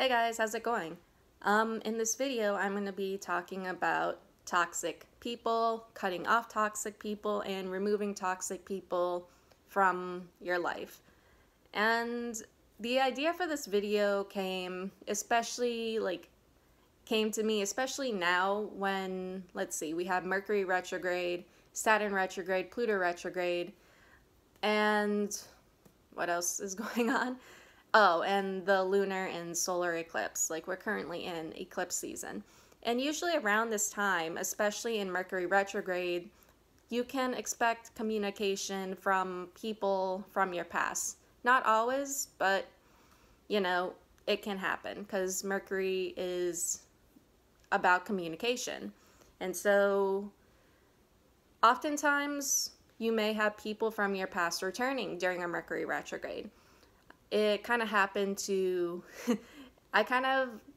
Hey guys, how's it going? In this video, I'm going to be talking about toxic people, cutting off toxic people, and removing toxic people from your life. And the idea for this video came to me especially now when, let's see, we have Mercury retrograde, Saturn retrograde, Pluto retrograde, and what else is going on? Oh, and the lunar and solar eclipse. Like, we're currently in eclipse season. And usually around this time, especially in Mercury retrograde, you can expect communication from people from your past. Not always, but, it can happen because Mercury is about communication. And so, oftentimes, you may have people from your past returning during a Mercury retrograde. It kind of happened to,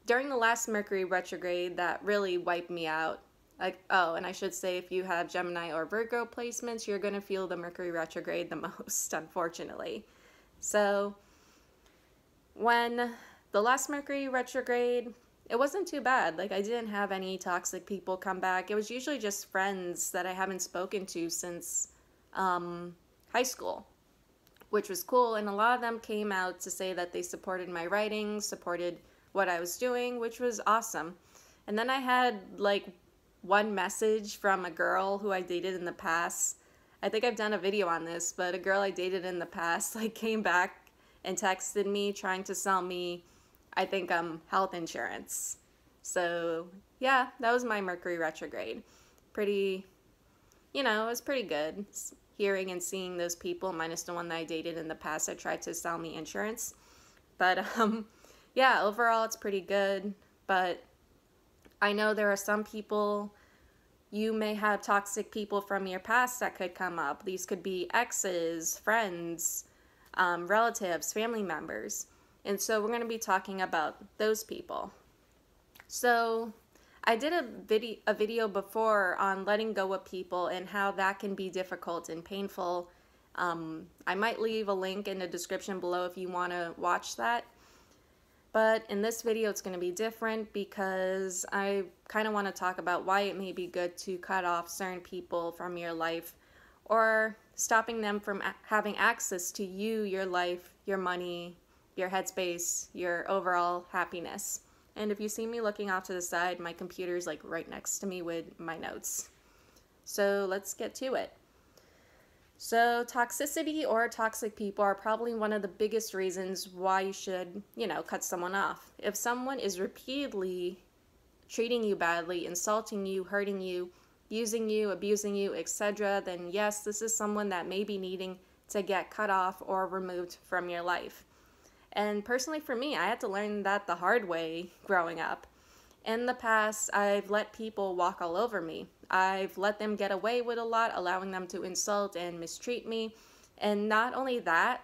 during the last Mercury retrograde, that really wiped me out. And I should say, if you have Gemini or Virgo placements, you're going to feel the Mercury retrograde the most, unfortunately. So, when the last Mercury retrograde, it wasn't too bad. Like, I didn't have any toxic people come back. It was usually just friends that I haven't spoken to since high school, which was cool, and a lot of them came out to say that they supported my writing, supported what I was doing, which was awesome. And then I had like one message from a girl who I dated in the past. I think I've done a video on this, but a girl I dated in the past came back and texted me trying to sell me, I think, health insurance. So yeah, that was my Mercury retrograde. It was pretty good. Hearing and seeing those people, minus the one that I dated in the past that tried to sell me insurance. But yeah, overall it's pretty good. But I know there are some people, you may have toxic people from your past that could come up. These could be exes, friends, relatives, family members. And so we're going to be talking about those people. So I did a video before on letting go of people and how that can be difficult and painful. I might leave a link in the description below if you want to watch that. But in this video, it's going to be different because I kind of want to talk about why it may be good to cut off certain people from your life, or stopping them from having access to you, your life, your money, your headspace, your overall happiness. And if you see me looking off to the side, my computer's like right next to me with my notes. So let's get to it. So toxicity or toxic people are probably one of the biggest reasons why you should, cut someone off. If someone is repeatedly treating you badly, insulting you, hurting you, using you, abusing you, etc., then yes, this is someone that may be needing to get cut off or removed from your life. And personally for me, I had to learn that the hard way growing up. In the past, I've let people walk all over me. I've let them get away with a lot, allowing them to insult and mistreat me. And not only that,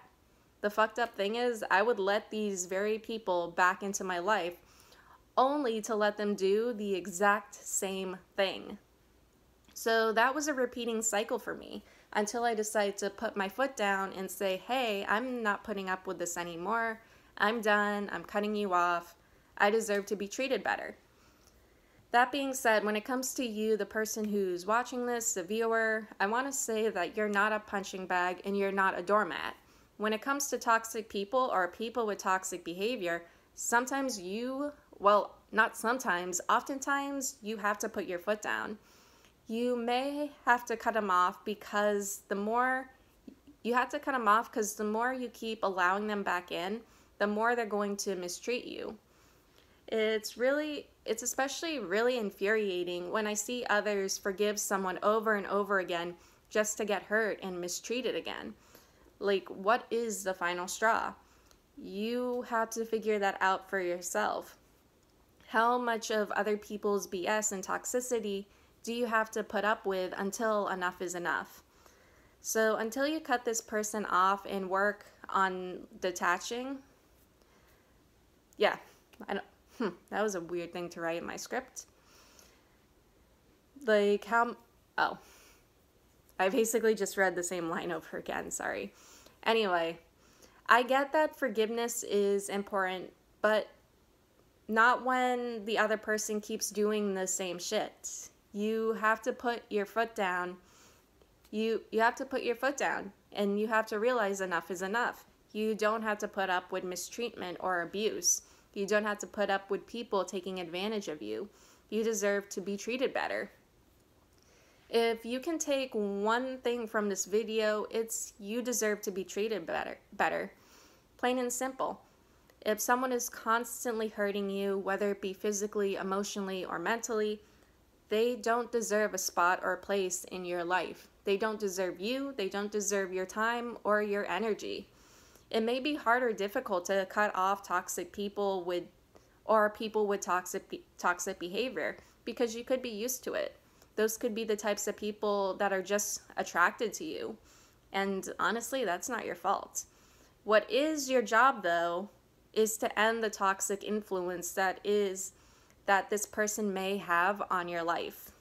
the fucked up thing is I would let these very people back into my life only to let them do the exact same thing. So that was a repeating cycle for me until I decided to put my foot down and say, hey, I'm not putting up with this anymore. I'm done. I'm cutting you off. I deserve to be treated better. That being said, when it comes to you, the person who's watching this, the viewer, I want to say that you're not a punching bag and you're not a doormat. When it comes to toxic people or people with toxic behavior, oftentimes oftentimes you have to put your foot down. You may have to cut them off because the more you keep allowing them back in, the more they're going to mistreat you. It's especially really infuriating when I see others forgive someone over and over again just to get hurt and mistreated again. Like, what is the final straw? You have to figure that out for yourself. How much of other people's BS and toxicity do you have to put up with until enough is enough? So until you cut this person off and work on detaching, yeah, that was a weird thing to write in my script. I basically just read the same line over again, sorry. Anyway, I get that forgiveness is important, but Not when the other person keeps doing the same shit. You have to put your foot down. You have to put your foot down, and you have to realize enough is enough. You don't have to put up with mistreatment or abuse. You don't have to put up with people taking advantage of you. You deserve to be treated better. If you can take one thing from this video, it's you deserve to be treated better. Plain and simple. If someone is constantly hurting you, whether it be physically, emotionally, or mentally, they don't deserve a spot or a place in your life. They don't deserve you, they don't deserve your time or your energy. It may be hard or difficult to cut off toxic people with toxic behavior because you could be used to it. Those could be the types of people that are just attracted to you. And honestly, that's not your fault. What is your job, though, is to end the toxic influence that this person may have on your life.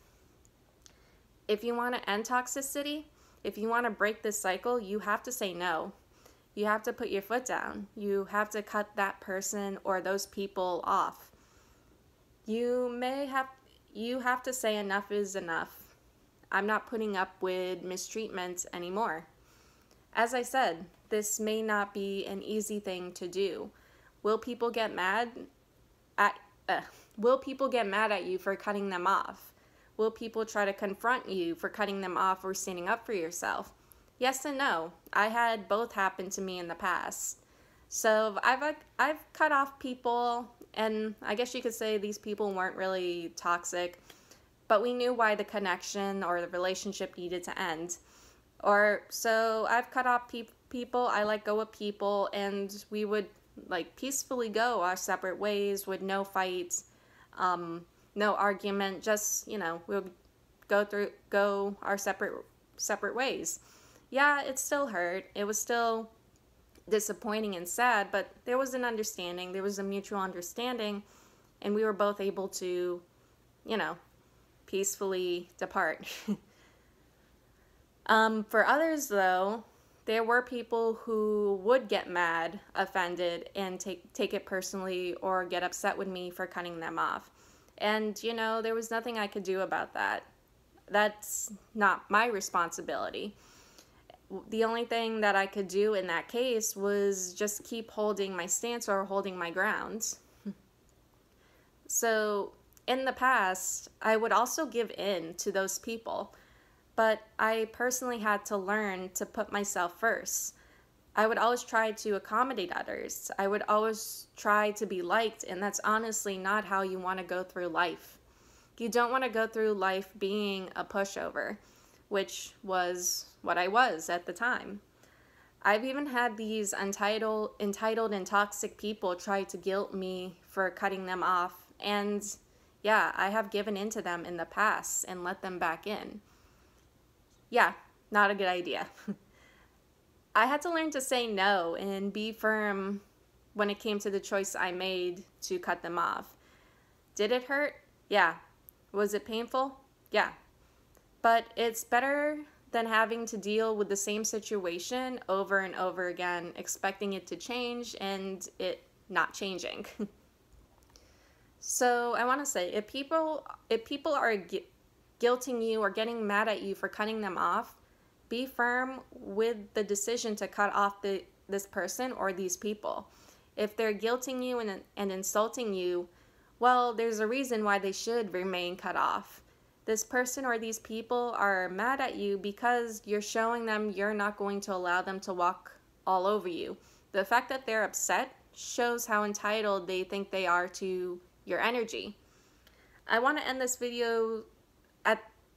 If you want to end toxicity, if you want to break this cycle, you have to say no. You have to put your foot down. You have to cut that person or those people off. You have to say enough is enough. I'm not putting up with mistreatment anymore. As I said, this may not be an easy thing to do. Will people get mad at you for cutting them off? Will people try to confront you for cutting them off or standing up for yourself? Yes and no. I had both happen to me in the past. So I've cut off people, and I guess you could say these people weren't really toxic, but we knew why the connection or the relationship needed to end. Or so I've cut off people, I let go of people, and we would peacefully go our separate ways with no fights, no argument, just, we'll go our separate ways. Yeah, it still hurt. It was still disappointing and sad, but there was an understanding. There was a mutual understanding, and we were both able to, peacefully depart. For others, though, there were people who would get mad, offended, and take it personally or get upset with me for cutting them off. And, there was nothing I could do about that. That's not my responsibility. The only thing that I could do in that case was just keep holding my stance or holding my ground. So, in the past, I would also give in to those people. But I personally had to learn to put myself first. I would always try to accommodate others. I would always try to be liked, and that's honestly not how you want to go through life. You don't want to go through life being a pushover, which was what I was at the time. I've even had these entitled and toxic people try to guilt me for cutting them off, and yeah, I have given in to them in the past and let them back in. Yeah, not a good idea. I had to learn to say no and be firm when it came to the choice I made to cut them off. Did it hurt? Yeah. Was it painful? Yeah. But it's better than having to deal with the same situation over and over again, expecting it to change and it not changing. So I want to say, if people are guilting you or getting mad at you for cutting them off, be firm with the decision to cut off this person or these people. If they're guilting you and insulting you, well, there's a reason why they should remain cut off. This person or these people are mad at you because you're showing them you're not going to allow them to walk all over you. The fact that they're upset shows how entitled they think they are to your energy. I want to end this video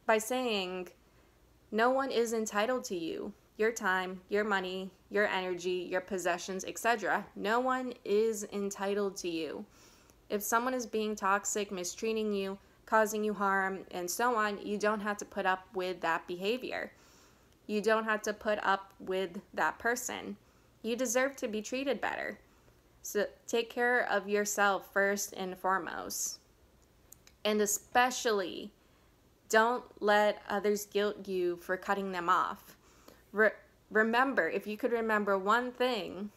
by saying no one is entitled to you, your time, your money, your energy, your possessions, etc. No one is entitled to you. If someone is being toxic, mistreating you, causing you harm, and so on, you don't have to put up with that behavior. You don't have to put up with that person. You deserve to be treated better. So take care of yourself first and foremost. And especially, don't let others guilt you for cutting them off. Remember, if you could remember one thing,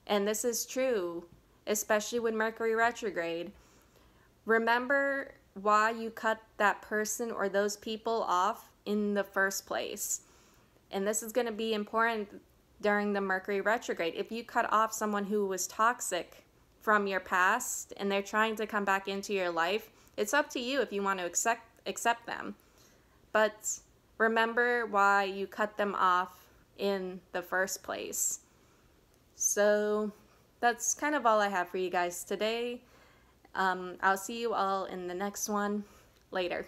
and this is true, especially with Mercury retrograde. Remember why you cut that person or those people off in the first place. And this is going to be important during the Mercury retrograde. If you cut off someone who was toxic from your past and they're trying to come back into your life, it's up to you if you want to accept them. But remember why you cut them off in the first place. So that's kind of all I have for you guys today. I'll see you all in the next one. Later.